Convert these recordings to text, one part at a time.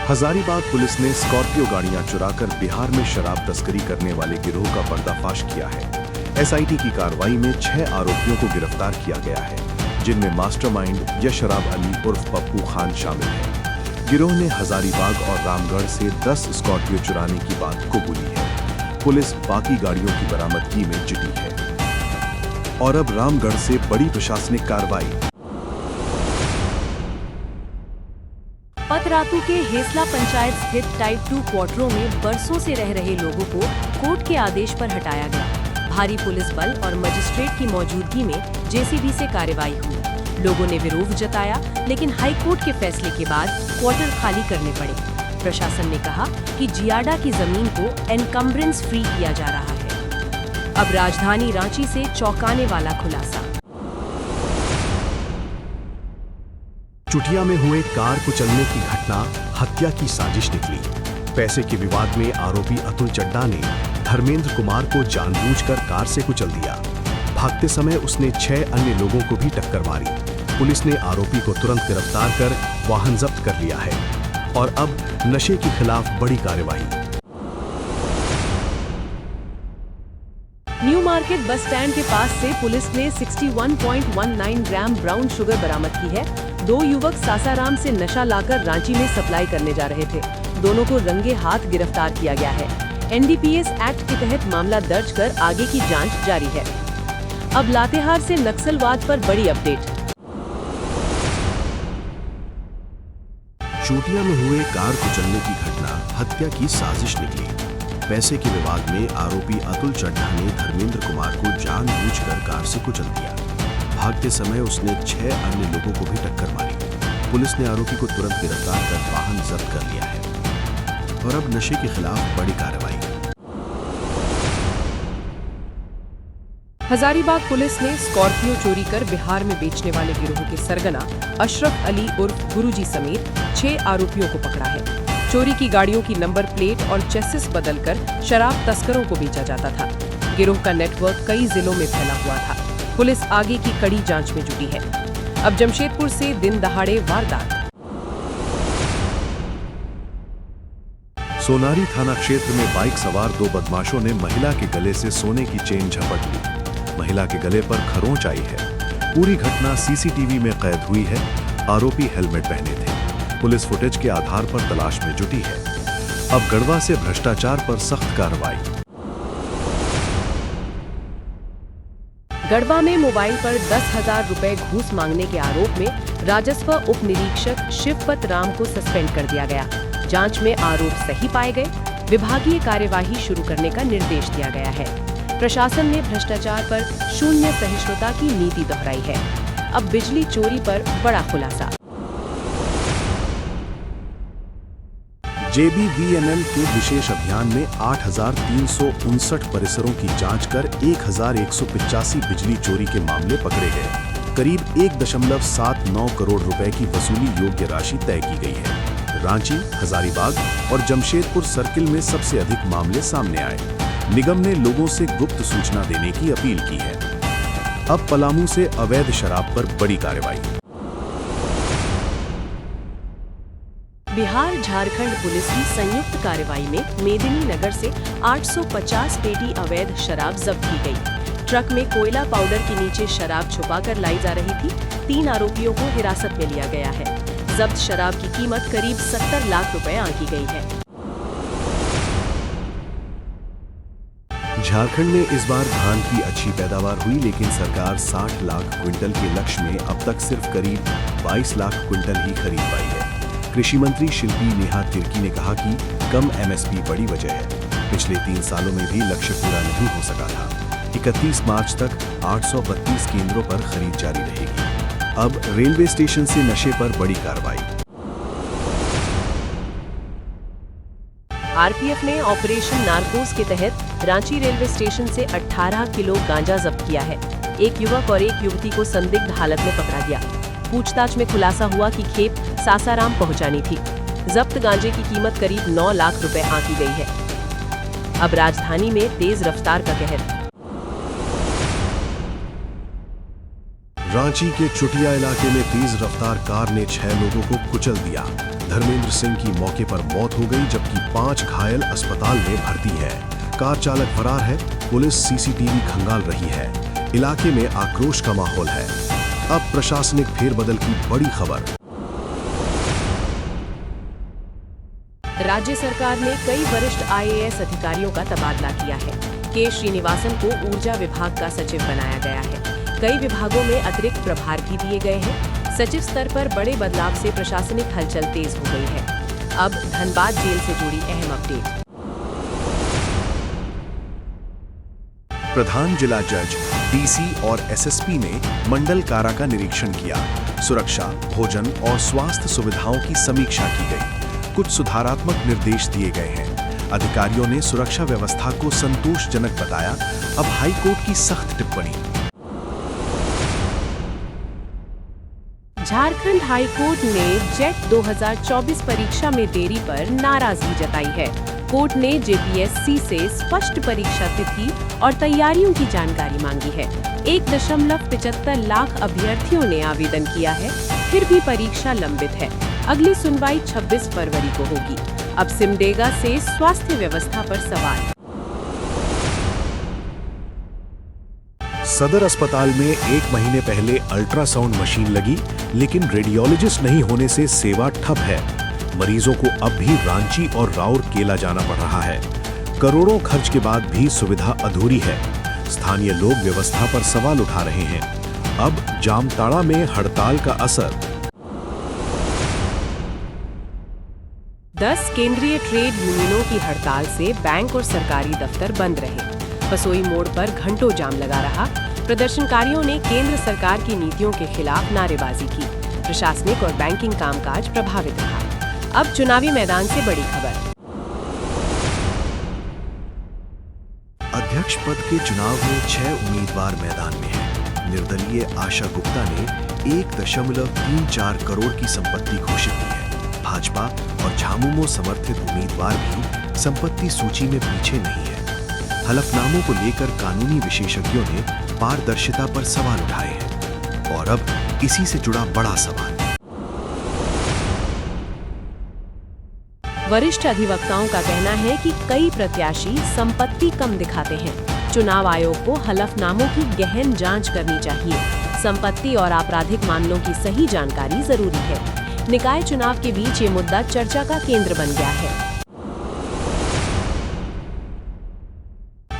Hazaribagh police ने Scorpio गाड़ियां चुराकर बिहार में शराब तस्करी करने वाले गिरोह का पर्दाफाश किया है। एसआईटी की कार्रवाई में 6 आरोपियों को गिरफ्तार किया गया है, जिनमें मास्टरमाइंड यशराब अली उर्फ पप्पू खान शामिल है। गिरोह ने हजारीबाग और रामगढ़ से 10 स्कॉर्पियो चुराने की बात कबूली है। पुलिस बाकी गाड़ियों की बरामदगी में जुटी है। और अब रामगढ़ से बड़ी प्रशासनिक कार्रवाई। पतरातू के हेसला पंचायत स्थित टाइप 2 क्वार्टरों में बरसों से रह रहे लोगों को कोर्ट के आदेश पर हटाया गया। भारी पुलिस बल और मजिस्ट्रेट की मौजूदगी में जेसीबी से कार्रवाई हुई। लोगों ने विरोध जताया, लेकिन हाई कोर्ट के फैसले के बाद क्वार्टर खाली करने पड़े। प्रशासन ने कहा कि जियाडा की जमीन को एनकम्ब्रेंस फ्री किया जा रहा है। अब राजधानी रांची से चौंकाने वाला खुलासा। चुटिया में हुए कार कुचलने की घटना हत्या की साजिश निकली। पैसे के विवाद में आरोपी अतुल चड्डा ने धर्मेंद्र कुमार को जानबूझकर कार से कुचल दिया। भागते समय उसने 6 अन्य लोगों को भी टक्कर मारी। पुलिस ने आरोपी को तुरंत गिरफ्तार कर वाहन जब्त कर लिया है। और अब नशे के खिलाफ बड़ी कार्रवाई। न्यू मार्केट बस स्टैंड के पास से पुलिस ने 61.19 ग्राम ब्राउन शुगर बरामद की है। 2 युवक सासाराम से नशा लाकर रांची में सप्लाई करने जा रहे थे। दोनों को रंगे हाथ गिरफ्तार किया गया है। एनडीपीएस एक्ट के तहत मामला दर्ज कर आगे की जांच जारी है। अब लातेहार से नक्सलवाद पर बड़ी अपडेट। चोटिया में हुए कार कुचलने की घटना हत्या की साजिश निकली। पैसे के विवाद में आरोपी अतुल चड्डा ने धर्मेंद्र कुमार को जानबूझकर कार से कुचल दिया। भागते समय उसने 6 अन्य लोगों को भी टक्कर मारी। पुलिस ने आरोपी को तुरंत गिरफ्तार कर वाहन जब्त कर लिया है। और अब नशे के खिलाफ बड़ी कार्रवाई। हजारीबाग पुलिस ने स्कॉर्पियो चोरी कर बिहार में बेचने वाले गिरोह के सरगना अशरफ अली उर्फ गुरुजी समेत 6 आरोपियों को पकड़ा है। चोरी की गाड़ियों की नंबर प्लेट और चेसिस बदलकर शराब तस्करों को बेचा जाता था। गिरोह का नेटवर्क कई जिलों में फैला हुआ था। पुलिस आगे की कड़ी जांच में जुटी है। अब जमशेदपुर से दिन दहाड़े वारदात। सोनारी थाना क्षेत्र में बाइक सवार 2 बदमाशों ने महिला के गले से सोने की चेन झपट ली। महिला के गले पर खरोंच आई है। पूरी घटना सीसीटीवी में कैद हुई है। आरोपी हेलमेट पहने थे। पुलिस फुटेज के आधार पर तलाश में जुटी है। अब गढ़वा से भ्रष्टाचार पर सख्त कार्रवाई। गढ़वा में मोबाइल पर 10,000 रुपए घूस मांगने के आरोप में राजस्व उप निरीक्षक शिवपत राम को सस्पेंड कर दिया गया। जांच में आरोप सही पाए गए। विभागीय कार्यवाही शुरू करने का निर्देश दिया गया है। प्रशासन ने भ्रष्टाचार पर शून्य सहिष्णुता की नीति दोहराई है। अब बिजली चोरी पर बड़ा खुलासा। जेबीवीएनएल के विशेष अभियान में 8,359 परिसरों की जांच कर 1,185 बिजली चोरी के मामले पकड़े गए। करीब 1.79 करोड़ रुपए की वसूली योग्य राशि तय की गई है। रांची, हजारीबाग और जमशेदपुर सर्किल में सबसे अधिक मामले सामने आए। निगम ने लोगों से गुप्त सूचना देने की अपील की है। अब पलामू से अवैध शराब पर बड़ी कार्रवाई। बिहार झारखंड पुलिस की संयुक्त कार्रवाई में मेदिनी नगर से 850 पेटी अवैध शराब जब्त की गई। ट्रक में कोयला पाउडर के नीचे शराब छुपाकर लाई जा रही थी। 3 आरोपियों को हिरासत में लिया गया है। जब्त शराब की कीमत करीब 70 लाख रुपए आंकी गई है। झारखंड में इस बार धान की अच्छी पैदावार हुई, लेकिन सरकार 60 लाख क्विंटल के लक्ष्य में अब तक सिर्फ करीब 22 लाख क्विंटल ही खरीद पाई है। कृषि मंत्री शिल्पी नेहा तिर्की ने कहा कि कम एमएसपी बड़ी वजह है। पिछले 3 सालों में भी लक्ष्य पूरा नहीं हो सका था। 31 मार्च तक 832 केंद्रों पर खरीद जारी रहेगी। अब रेलवे स्टेशन से नशे पर बड़ी कार्रवाई। आरपीएफ ने ऑपरेशन नार्कोस के तहत रांची रेलवे स्टेशन से 18 किलो गांजा जब्त किया है। एक युवक और एक युवती को संदिग्ध हालत में पकड़ा गया। पूछताछ में खुलासा हुआ कि खेप सासाराम पहुंचानी थी। जब्त गांजे की कीमत करीब 9 लाख रुपए आंकी गई है। अब राजधानी में तेज रफ्तार का कहर। रांची के चुटिया इलाके में तेज रफ्तार कार ने 6 लोगों को कुचल दिया। धर्मेंद्र सिंह की मौके पर मौत हो गई, जबकि 5 घायल अस्पताल में भर्ती हैं। कार चालक फरार है, पुलिस सीसीटीवी खंगाल रही है। इलाके में आक्रोश का माहौल है। अब प्रशासनिक फेरबदल की बड़ी खबर। राज्य सरकार ने कई वरिष्ठ आईएएस अधिकारियों का तबादला किया है। के श्रीनिवासन को ऊर्जा विभाग का सचिव बनाया गया है। कई विभागों में अतिरिक्त प्रभार भी दिए गए हैं। सचिव स्तर पर बड़े बदलाव से प्रशासनिक हलचल तेज हो गई है। अब धनबाद जेल से जुड़ी अहम अपडेट। प्रधान जिला जज, डीसी और एसएसपी ने मंडल कारा का निरीक्षण किया। सुरक्षा, भोजन और स्वास्थ्य सुविधाओं की समीक्षा की गई। कुछ सुधारात्मक निर्देश दिए गए हैं। अधिकारियों ने सुरक्षा व्यवस्था को संतोषजनक बताया। अब हाईकोर्ट की सख्त टिप्पणी। झारखंड हाईकोर्ट ने जेट 2024 परीक्षा में देरी पर नाराजगी जताई है। कोर्ट ने जेपीएससी से स्पष्ट परीक्षा तिथि और तैयारियों की जानकारी मांगी है। 1.75 लाख अभ्यर्थियों ने आवेदन किया है, फिर भी परीक्षा लंबित है। अगली सुनवाई 26 फरवरी को होगी। अब सिमडेगा से स्वास्थ्य व्यवस्था पर सवाल। सदर अस्पताल में 1 महीने पहले अल्ट्रासाउंड मशीन लगी, लेकिन रेडियोलॉजिस्ट नहीं होने से सेवा ठप है। मरीजों को अब भी रांची और राउरकेला जाना पड़ रहा है। करोड़ों खर्च के बाद भी सुविधा अधूरी है। स्थानीय लोग व्यवस्था पर सवाल उठा रहे हैं। अब जामताड़ा में हड़ताल का असर। 10 केंद्रीय ट्रेड यूनियनों की हड़ताल से बैंक और सरकारी दफ्तर बंद रहे। पसोई मोड़ पर घंटों जाम लगा रहा। प्रदर्शनकारियों ने केंद्र सरकार की नीतियों के खिलाफ नारेबाजी की। प्रशासनिक और बैंकिंग कामकाज प्रभावित रहा। अब चुनावी मैदान से बड़ी खबर। अध्यक्ष पद के चुनाव में 6 उम्मीदवार मैदान में हैं। निर्दलीय आशा गुप्ता ने 1.34 करोड़ की संपत्ति घोषित की है। भाजपा और झामुमो समर्थित उम्मीदवार भी संपत्ति सूची में पीछे नहीं है। हलफनामों को लेकर कानूनी विशेषज्ञों ने पारदर्शिता पर सवाल उठाए हैं। और अब इसी से जुड़ा बड़ा सवाल। वरिष्ठ अधिवक्ताओं का कहना है कि कई प्रत्याशी संपत्ति कम दिखाते हैं। चुनाव आयोग को हलफनामों की गहन जांच करनी चाहिए। संपत्ति और आपराधिक मामलों की सही जानकारी जरूरी है। निकाय चुनाव के बीच ये मुद्दा चर्चा का केंद्र बन गया है।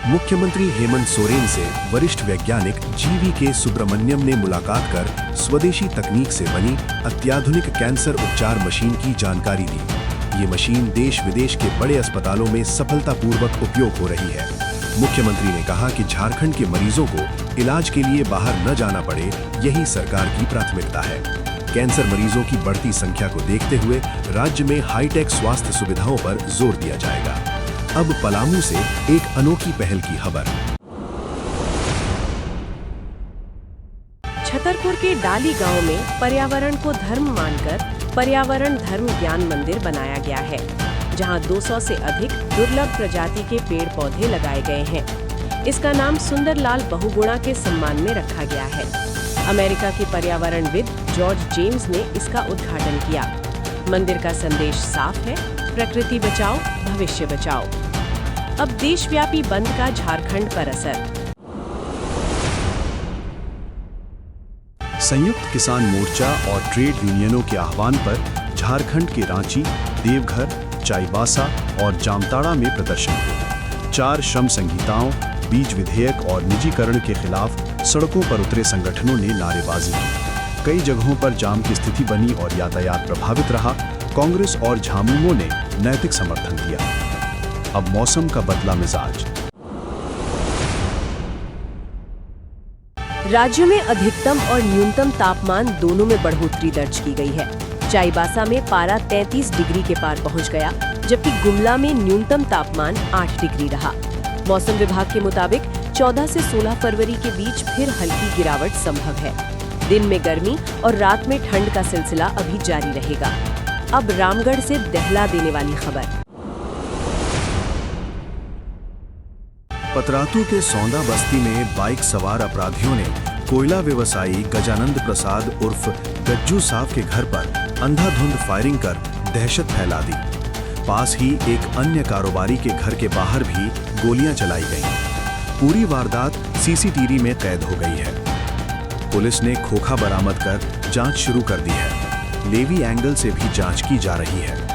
मुख्यमंत्री हेमंत सोरेन से वरिष्ठ वैज्ञानिक GVK सुब्रमण्यम ने मुलाकात कर स्वदेशी तकनीक से बनी अत्याधुनिक कैंसर उपचार मशीन की जानकारी दी। ये मशीन देश विदेश के बड़े अस्पतालों में सफलतापूर्वक उपयोग हो रही है। मुख्यमंत्री ने कहा कि झारखंड के मरीजों को इलाज के लिए बाहर न जाना पड़े, यही सरकार की प्राथमिकता है। कैंसर मरीजों की बढ़ती संख्या को देखते हुए राज्य में हाईटेक स्वास्थ्य सुविधाओं पर जोर दिया जाएगा। अब पलामू से एक अनोखी पहल की खबर। छतरपुर के डाली गांव में पर्यावरण को धर्म मानकर पर्यावरण धर्म ज्ञान मंदिर बनाया गया है, जहां 200 से अधिक दुर्लभ प्रजाति के पेड़ पौधे लगाए गए हैं। इसका नाम सुंदरलाल बहुगुणा के सम्मान में रखा गया है। अमेरिका के पर्यावरणविद जॉर्ज जेम्स ने इसका उद्घाटन किया। मंदिर का संदेश साफ है, प्रकृति बचाओ, भविष्य बचाओ। अब देशव्यापी बंद का झारखंड पर असर। संयुक्त किसान मोर्चा और ट्रेड यूनियनों के आह्वान पर झारखंड के रांची, देवघर, चाईबासा और जामताड़ा में प्रदर्शन हुए। 4 श्रम संहिताओं, बीज विधेयक और निजीकरण के खिलाफ सड़कों पर उतरे संगठनों ने नारेबाजी की। कई जगहों पर जाम की स्थिति बनी और यातायात प्रभावित रहा। कांग्रेस और झामुमो ने नैतिक समर्थन दिया। अब मौसम का बदला मिजाज। राज्य में अधिकतम और न्यूनतम तापमान दोनों में बढ़ोतरी दर्ज की गई है। चाईबासा में पारा 33 डिग्री के पार पहुंच गया, जबकि गुमला में न्यूनतम तापमान 8 डिग्री रहा। मौसम विभाग के मुताबिक 14 से 16 फरवरी के बीच फिर हल्की गिरावट संभव है। दिन में गर्मी और रात में ठंड का सिलसिला अभी जारी रहेगा। अब रामगढ़ से दहला देने वाली खबर। पतरातू के सौंदा बस्ती में बाइक सवार अपराधियों ने कोयला व्यवसायी गजानंद प्रसाद उर्फ गज्जू साहब के घर पर अंधाधुंध फायरिंग कर दहशत फैला दी। पास ही एक अन्य कारोबारी के घर के बाहर भी गोलियां चलाई गईं। पूरी वारदात सीसीटीवी में कैद हो गई है। पुलिस ने खोखा बरामद कर जांच शुरू कर दी है। लेवी एंगल से भी जांच की जा रही है।